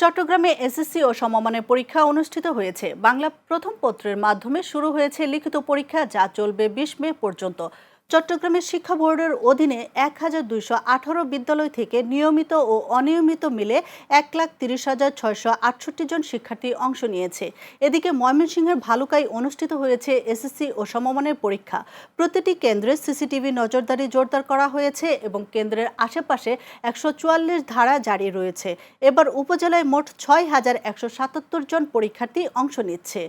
চট্টগ্রামে এসএসসি ও সমমানের পরীক্ষা অনুষ্ঠিত হয়েছে। বাংলা প্রথম পত্রের মাধ্যমে শুরু হয়েছে লিখিত পরীক্ষা, যা চলবে ২০ মে পর্যন্ত। চট্টগ্রামের শিক্ষা বোর্ডের অধীনে ১,২১৮ বিদ্যালয় থেকে নিয়মিত ও অনিয়মিত মিলে ১,৩০,৬৬৮ জন শিক্ষার্থী অংশ নিয়েছে। এদিকে ময়মনসিংহের ভালুকায় অনুষ্ঠিত হয়েছে এসএসসি ও সমমানের পরীক্ষা। প্রতিটি কেন্দ্রে সিসিটিভি নজরদারি জোরদার করা হয়েছে এবং কেন্দ্রের আশেপাশে ১৪৪ ধারা জারি রয়েছে। এবার উপজেলায় মোট ৬,১৭৭ জন পরীক্ষার্থী অংশ নিচ্ছে।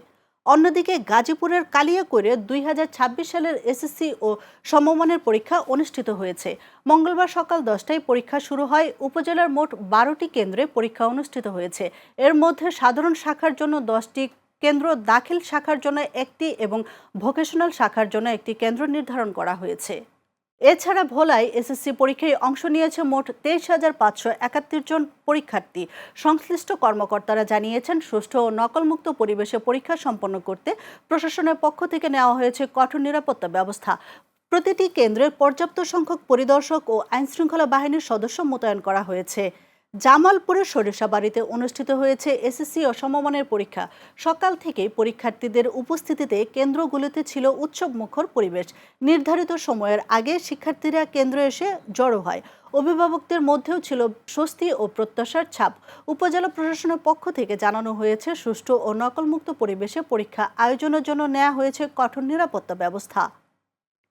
অন্যদিকে গাজীপুরের কালিয়াকৈরে ২০২৬ সালের এসএসসি ও সমমানের পরীক্ষা অনুষ্ঠিত হয়েছে। মঙ্গলবার সকাল ১০টায় পরীক্ষা শুরু হয়। উপজেলার মোট ১২টি কেন্দ্রে পরীক্ষা অনুষ্ঠিত হয়েছে। এর মধ্যে সাধারণ শাখার জন্য 10টি কেন্দ্র, দাখিল শাখার জন্য 1টি এবং ভোকেশনাল শাখার জন্য 1টি কেন্দ্র নির্ধারণ করা হয়েছে। এছাড়া ভোলায় এসএসসি পরীক্ষায় অংশ নিয়েছে মোট ২৩,৫৭১ জন পরীক্ষার্থী। সংশ্লিষ্ট কর্মকর্তারা জানিয়েছেন, সুষ্ঠু ও নকলমুক্ত পরিবেশে পরীক্ষা সম্পন্ন করতে প্রশাসনের পক্ষ থেকে নেওয়া হয়েছে কঠোর নিরাপত্তা ব্যবস্থা। প্রতিটি কেন্দ্রে পর্যাপ্ত সংখ্যক পরিদর্শক ও আইনশৃঙ্খলা বাহিনীর সদস্য মোতায়েন করা হয়েছে। জামালপুরের সরিষাবাড়িতে অনুষ্ঠিত হয়েছে এসএসসি ও সমমানের পরীক্ষা। সকাল থেকেই পরীক্ষার্থীদের উপস্থিতিতে কেন্দ্রগুলোতে ছিল উৎসবমুখর পরিবেশ। নির্ধারিত সময়ের আগে শিক্ষার্থীরা কেন্দ্রে এসে জড়ো হয়। অভিভাবকদের মধ্যেও ছিল স্বস্তি ও প্রত্যাশার ছাপ। উপজেলা প্রশাসনের পক্ষ থেকে জানানো হয়েছে, সুষ্ঠু ও নকলমুক্ত পরিবেশে পরীক্ষা আয়োজনের জন্য নেওয়া হয়েছে কঠোর নিরাপত্তা ব্যবস্থা।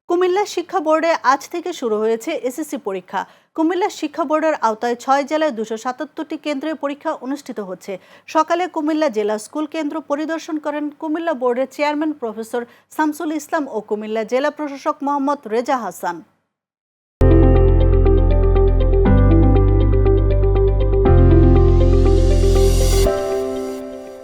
কুমিল্লা শিক্ষা বোর্ডে আজ থেকে শুরু হয়েছে এসএসসি পরীক্ষা। কুমিল্লা শিক্ষা বোর্ডের আওতায় ৬ জেলায় ২৭৭টি কেন্দ্রে পরীক্ষা অনুষ্ঠিত হচ্ছে। সকালে কুমিল্লা জেলা স্কুল কেন্দ্র পরিদর্শন করেন কুমিল্লা বোর্ডের চেয়ারম্যান প্রফেসর শামসুল ইসলাম ও কুমিল্লা জেলা প্রশাসক মোহাম্মদ রেজা হাসান।